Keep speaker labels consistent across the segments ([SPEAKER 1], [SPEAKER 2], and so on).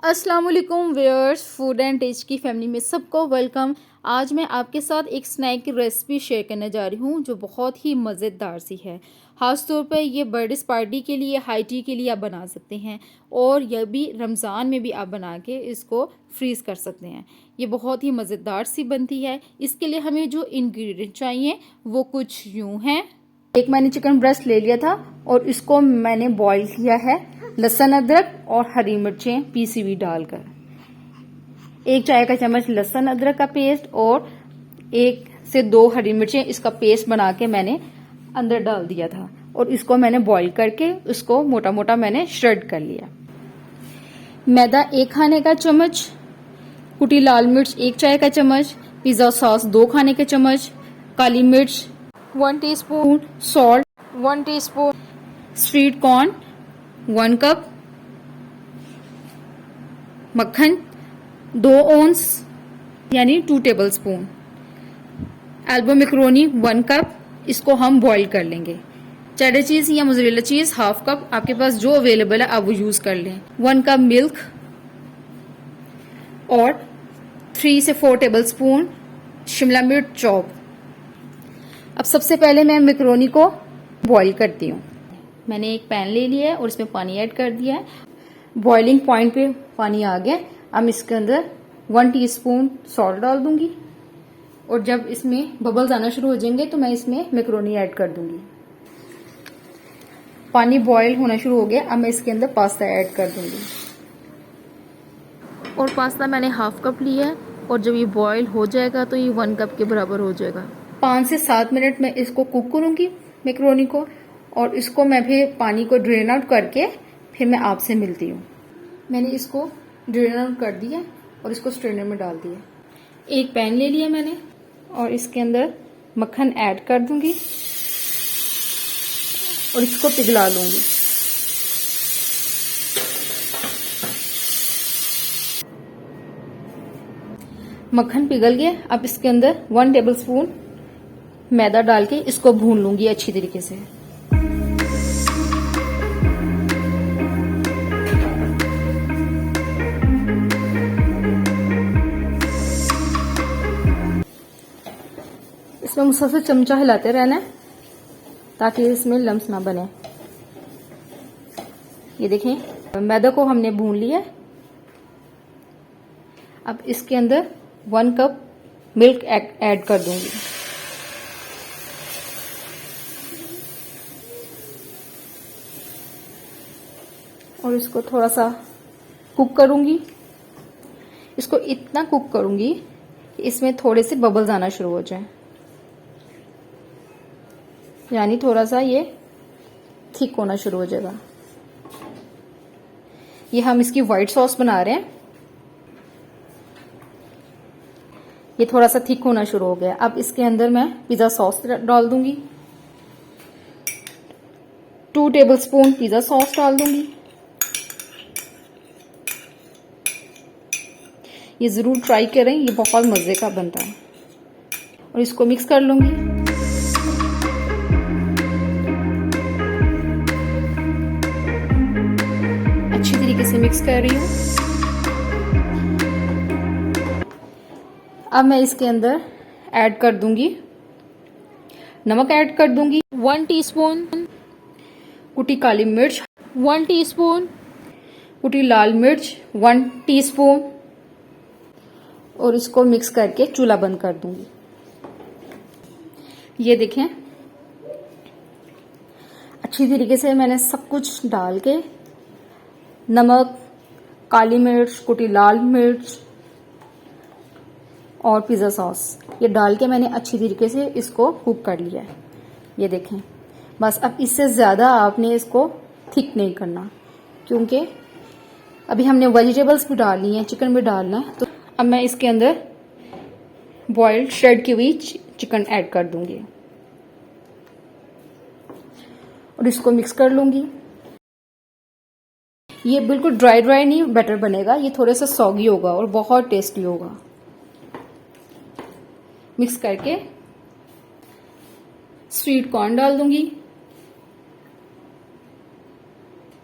[SPEAKER 1] अस्सलाम वालेकुम viewers, food and test की फैमिली में सबको वेलकम। आज मैं आपके साथ एक स्नैक की रेसिपी शेयर करने जा रही हूँ जो बहुत ही मज़ेदार सी है। ख़ास तौर पर ये बर्थडे पार्टी के लिए, हाई टी के लिए आप बना सकते हैं और यह भी रमज़ान में भी आप बना के इसको फ्रीज़ कर सकते हैं। ये बहुत ही मज़ेदार सी बनती है। इसके लिए हमें जो इंग्रेडिएंट चाहिए वो कुछ यूँ हैं। एक मैंने चिकन ब्रेस्ट ले लिया था और इसको मैंने बॉईल किया है लहसुन अदरक और हरी मिर्चें पीसी हुई डालकर। 1 चाय का चम्मच लहसुन अदरक का पेस्ट और 1 से 2 हरी मिर्चें इसका पेस्ट बना के मैंने अंदर डाल दिया था और इसको मैंने बॉईल करके उसको मोटा मोटा मैंने श्रेड कर लिया। मैदा 1 खाने का चम्मच, कुटी लाल मिर्च 1 चाय का चम्मच, पिज्जा सॉस 2 खाने के चम्मच, काली मिर्च 1 teaspoon, salt 1 teaspoon, sweet corn 1 cup, मक्खन 2 ओंस यानी 2 टेबलस्पून, एल्बो मैक्रोनी 1 कप, इसको हम बॉईल कर लेंगे। चेडर चीज या मोज़रेला चीज 1/2 कप, आपके पास जो अवेलेबल है आप वो यूज कर लें। 1 कप मिल्क और 3 से 4 टेबलस्पून शिमला मिर्च चॉप। अब सबसे पहले मैं मैक्रोनी को बॉईल करती हूँ। मैंने एक पैन ले लिया है और इसमें पानी ऐड कर दिया है। बॉइलिंग पॉइंट पे पानी आ गया। अब इसके अंदर 1 टीस्पून सॉल्ट डाल दूंगी और जब इसमें बबल्स आना शुरू हो जाएंगे तो मैं इसमें मैक्रोनी ऐड कर दूंगी। पानी बॉईल होना शुरू हो गया। अब मैं इसके अंदर पास्ता ऐड कर दूंगी और पास्ता मैंने 1/2 कप लिया है और जब ये बॉईल हो जाएगा तो ये 1 कप के बराबर हो जाएगा। 5 से 7 मिनट में इसको कुक करूंगी मैक्रोनी को और इसको मैं फिर पानी को ड्रेन आउट करके फिर मैं आपसे मिलती हूँ। मैंने इसको ड्रेन आउट कर दिया और इसको स्ट्रेनर में डाल दिया। एक पैन ले लिया मैंने और इसके अंदर मक्खन ऐड कर दूंगी और इसको पिघला लूंगी। मक्खन पिघल गया। अब इसके अंदर 1 टेबलस्पून मैदा डाल के इसको भून लूंगी अच्छी तरीके से। इसमें मुसलसल चमचा हिलाते रहना है ताकि इसमें लम्स ना बने। ये देखें मैदा को हमने भून लिया। अब इसके अंदर 1 कप मिल्क ऐड कर दूंगी। और इसको थोड़ा सा कुक करूंगी। इसको इतना कुक करूंगी कि इसमें थोड़े से बबल्स आना शुरू हो जाए, यानी थोड़ा सा ये थिक होना शुरू हो जाएगा। ये हम इसकी व्हाइट सॉस बना रहे हैं। ये थोड़ा सा थिक होना शुरू हो गया। अब इसके अंदर मैं पिज्जा सॉस डाल दूंगी। 2 टेबलस्पून पिज्जा सॉस डाल दूंगी। ये जरूर ट्राई करें, ये बहुत मजे का बनता है। और इसको मिक्स कर लूंगी। अच्छी तरीके से मिक्स कर रही हूँ। अब मैं इसके अंदर ऐड कर दूंगी नमक, ऐड कर दूंगी 1 टीस्पून, कुटी काली मिर्च 1 टीस्पून, कुटी लाल मिर्च 1 टीस्पून और इसको मिक्स करके चूल्हा बंद कर दूंगी। ये देखें अच्छी तरीके से मैंने सब कुछ डाल के नमक, काली मिर्च, कुटी लाल मिर्च और पिज्जा सॉस ये डाल के मैंने अच्छी तरीके से इसको कुक कर लिया है। ये देखें बस। अब इससे ज्यादा आपने इसको थिक नहीं करना क्योंकि अभी हमने वेजिटेबल्स भी डालनी है, चिकन भी डालना है। तो अब मैं इसके अंदर बॉइल्ड श्रेड की हुई चिकन ऐड कर दूंगी और इसको मिक्स कर लूंगी। ये बिल्कुल ड्राई ड्राई नहीं बैटर बनेगा, ये थोड़ा सा सॉगी होगा और बहुत टेस्टी होगा। मिक्स करके स्वीट कॉर्न डाल दूंगी,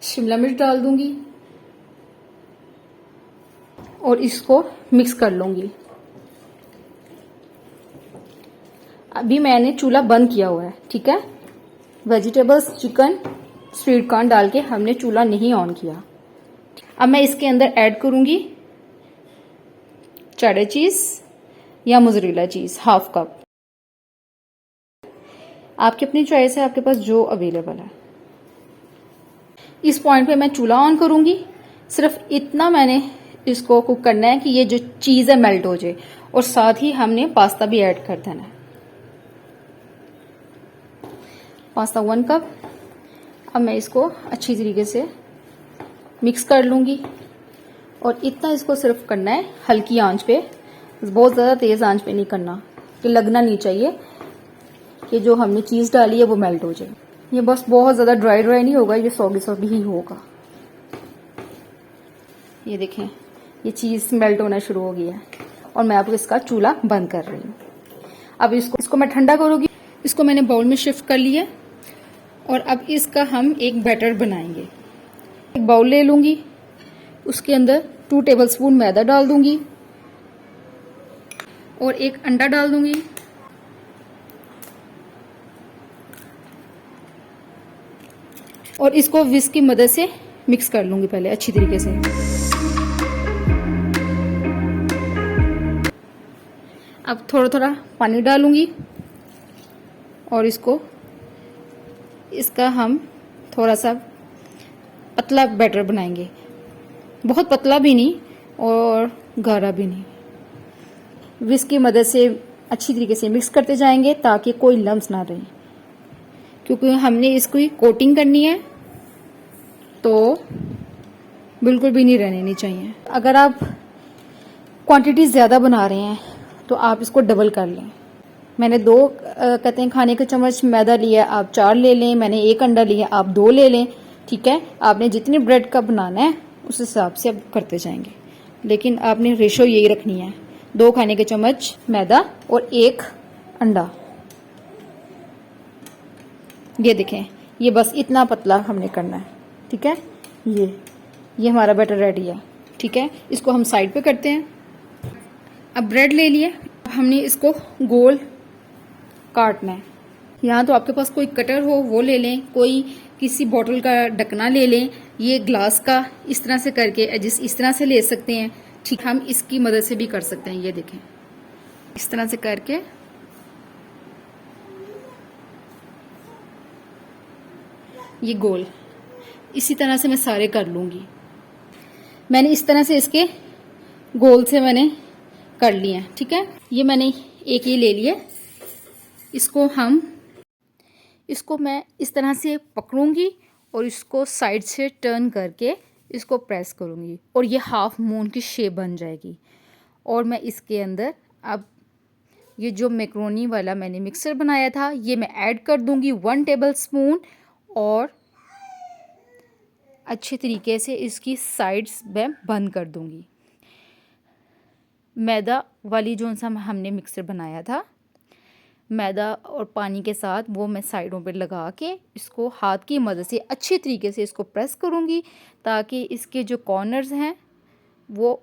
[SPEAKER 1] शिमला मिर्च डाल दूंगी और इसको मिक्स कर लूँगी। अभी मैंने चूल्हा बंद किया हुआ है, ठीक है। वेजिटेबल्स, चिकन, स्वीट कॉर्न डाल के हमने चूल्हा नहीं ऑन किया। अब मैं इसके अंदर ऐड करूँगी चेडर चीज़ या मोज़रेला चीज़, हाफ कप। आपकी अपनी चॉइस है, आपके पास जो अवेलेबल है। इस पॉइंट पे मैं चूल्हा ऑन करूँगी। सिर्फ इतना मैंने इसको कुक करना है कि ये जो चीज़ है मेल्ट हो जाए, और साथ ही हमने पास्ता भी ऐड कर देना है। Pasta 1 cup. अब मैं इसको अच्छी तरीके से मिक्स कर लूँगी, और इतना इसको सिर्फ करना है हल्की आंच पे, बहुत ज़्यादा तेज़ आंच पे नहीं करना, कि लगना नहीं चाहिए कि जो हमने चीज़ डाली है वो मेल्ट हो जाए। ये बस बहुत ज़्यादा ड्राई नहीं होगा, ये सॉगी सॉगी ही होगा। ये देखें, ये चीज़ मेल्ट होना शुरू हो गया है, और मैं अब इसका चूल्हा बंद कर रही हूँ। अब इसको मैं ठंडा करूँगी। इसको मैंने बाउल में शिफ्ट कर लिया, और अब इसका हम एक बैटर बनाएंगे। एक बाउल ले लूँगी, उसके अंदर 2 टेबलस्पून मैदा डाल दूँगी, और एक अंडा डाल दूँगी, और इसको विस्क की मदद से मिक्स कर लूँगी पहले अच्छी तरीके से। अब थोड़ा थोड़ा पानी डालूँगी, और इसका हम थोड़ा सा पतला बैटर बनाएंगे, बहुत पतला भी नहीं और गाढ़ा भी नहीं। विस्क की मदद से अच्छी तरीके से मिक्स करते जाएंगे ताकि कोई लम्स ना रहे, क्योंकि हमने इसकी कोटिंग करनी है, तो बिल्कुल भी नहीं रहने नहीं चाहिए। अगर आप क्वांटिटी ज़्यादा बना रहे हैं तो आप इसको डबल कर लें। मैंने 2 कहते हैं खाने के चम्मच मैदा लिया, आप 4 ले लें। मैंने 1 अंडा लिया, आप 2 ले लें, ठीक है। आपने जितनी ब्रेड का बनाना है उस हिसाब से आप करते जाएंगे, लेकिन आपने रेशो यही रखनी है, 2 खाने के चम्मच मैदा और 1 अंडा। ये देखें, ये बस इतना पतला हमने करना है, ठीक है। ये हमारा बैटर रेडी है, ठीक है। इसको हम साइड पे करते हैं। अब ब्रेड ले लिए, हमने इसको गोल काटना है। यहाँ तो आपके पास कोई कटर हो वो ले लें, कोई किसी बोतल का ढकना ले लें, ये ग्लास का इस तरह से करके इस तरह से ले सकते हैं, ठीक। हम इसकी मदद से भी कर सकते हैं। ये देखें, इस तरह से करके ये गोल, इसी तरह से मैं सारे कर लूँगी। मैंने इस तरह से इसके गोल से मैंने कर लिए हैं, ठीक है। ये मैंने एक ये ले लिया, इसको मैं इस तरह से पकड़ूंगी और इसको साइड से टर्न करके इसको प्रेस करूंगी, और ये हाफ मून की शेप बन जाएगी। और मैं इसके अंदर अब ये जो मैक्रोनी वाला मैंने मिक्सर बनाया था ये मैं ऐड कर दूंगी 1 टेबलस्पून, और अच्छे तरीके से इसकी साइड्स में बंद कर दूंगी। मैदा वाली जो सा हमने मिक्सर बनाया था, मैदा और पानी के साथ, वो मैं साइडों पे लगा के इसको हाथ की मदद से अच्छी तरीके से इसको प्रेस करूँगी, ताकि इसके जो कॉर्नर्स हैं वो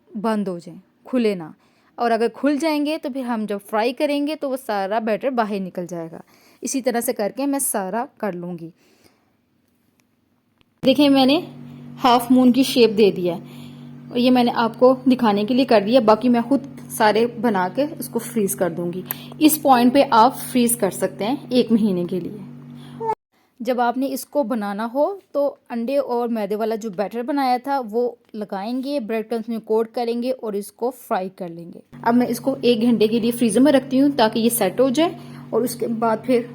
[SPEAKER 1] बंद हो जाएं, खुले ना। और अगर खुल जाएंगे तो फिर हम जब फ्राई करेंगे तो वो सारा बैटर बाहर निकल जाएगा। इसी तरह से करके मैं सारा कर लूँगी। देखिए, मैंने हाफ मून की शेप दे दिया है, और ये मैंने आपको दिखाने के लिए कर दिया। बाकी मैं खुद सारे बना के उसको फ्रीज कर दूंगी। इस पॉइंट पे आप फ्रीज कर सकते हैं 1 महीने के लिए। जब आपने इसको बनाना हो तो अंडे और मैदे वाला जो बैटर बनाया था वो लगाएंगे, ब्रेड क्रम्स में कोट करेंगे और इसको फ्राई कर लेंगे। अब मैं इसको 1 घंटे के लिए फ्रीजर में रखती हूँ ताकि ये सेट हो जाए, और उसके बाद फिर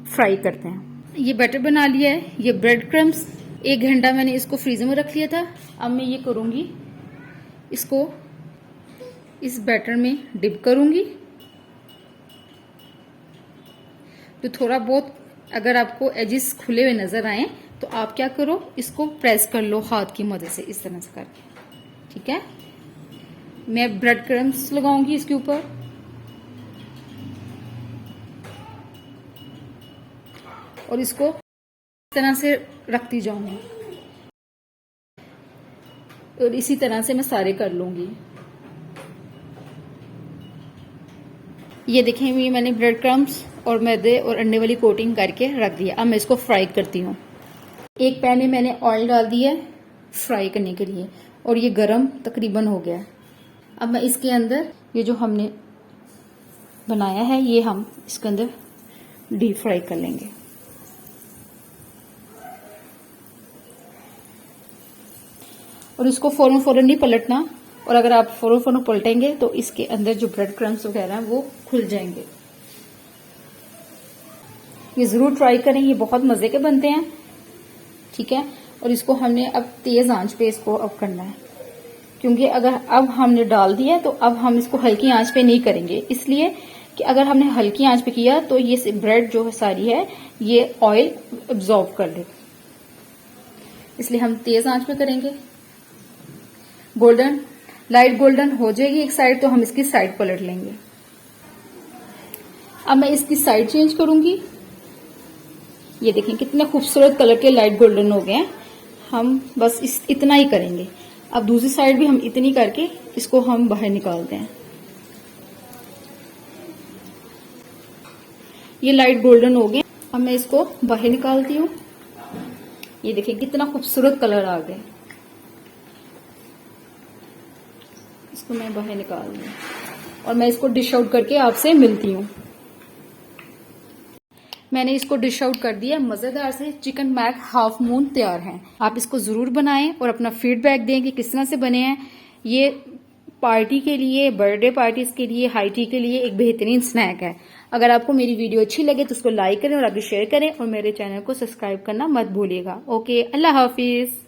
[SPEAKER 1] फ्राई करते हैं। ये बैटर बना लिया है, ये ब्रेड क्रम्स 1 घंटा मैंने इसको फ्रीजर में रख लिया था। अब मैं ये करूँगी, इसको इस बैटर में डिप करूँगी। तो थोड़ा बहुत अगर आपको एजिस खुले हुए नज़र आए तो आप क्या करो, इसको प्रेस कर लो हाथ की मदद से इस तरह से करके, ठीक है। मैं ब्रेड क्रम्स लगाऊंगी इसके ऊपर, और इसको इस तरह से रखती जाऊंगी। और इसी तरह से मैं सारे कर लूंगी। ये देखें, ये मैंने ब्रेड क्रम्स और मैदे और अंडे वाली कोटिंग करके रख दिया। अब मैं इसको फ्राई करती हूँ। एक पैन में मैंने ऑयल डाल दिया है फ्राई करने के लिए और ये गरम तकरीबन हो गया है। अब मैं इसके अंदर ये जो हमने बनाया है ये हम इसके अंदर डीप फ्राई कर लेंगे। और इसको फौरन नहीं पलटना, और अगर आप फौरन पलटेंगे तो इसके अंदर जो ब्रेड क्रम्स वगैरह हैं वो खुल जाएंगे। ये जरूर ट्राई करें, ये बहुत मजे के बनते हैं। ठीक है, और इसको हमने अब तेज आंच पे इसको अब करना है, क्योंकि अगर अब हमने डाल दिया तो अब हम इसको हल्की आंच पे नहीं करेंगे, इसलिए कि अगर हमने हल्की आंच पे किया तो ये ब्रेड जो सारी है ये ऑयल एब्जॉर्ब कर ले, इसलिए हम तेज आंच पे करेंगे। लाइट गोल्डन हो जाएगी एक साइड तो हम इसकी साइड पलट लेंगे। अब मैं इसकी साइड चेंज करूंगी। ये देखें कितने खूबसूरत कलर के लाइट गोल्डन हो गए हैं। हम बस इतना ही करेंगे। अब दूसरी साइड भी हम इतनी करके इसको हम बाहर निकालते हैं। ये लाइट गोल्डन हो गए, अब मैं इसको बाहर निकालती हूँ। ये देखिए कितना खूबसूरत कलर आ गया। इसको मैं बाहर निकाल दूँ और मैं इसको डिश आउट करके आपसे मिलती हूँ। मैंने इसको डिश आउट कर दिया। मजेदार से चिकन मैक हाफ मून तैयार है। आप इसको जरूर बनाएं और अपना फीडबैक दें कि किस तरह से बने हैं। ये पार्टी के लिए, बर्थडे पार्टीज के लिए, हाई टी के लिए एक बेहतरीन स्नैक है। अगर आपको मेरी वीडियो अच्छी लगे तो उसको लाइक करें और आगे शेयर करें और मेरे चैनल को सब्सक्राइब करना मत भूलिएगा। ओके, अल्लाह हाफिज।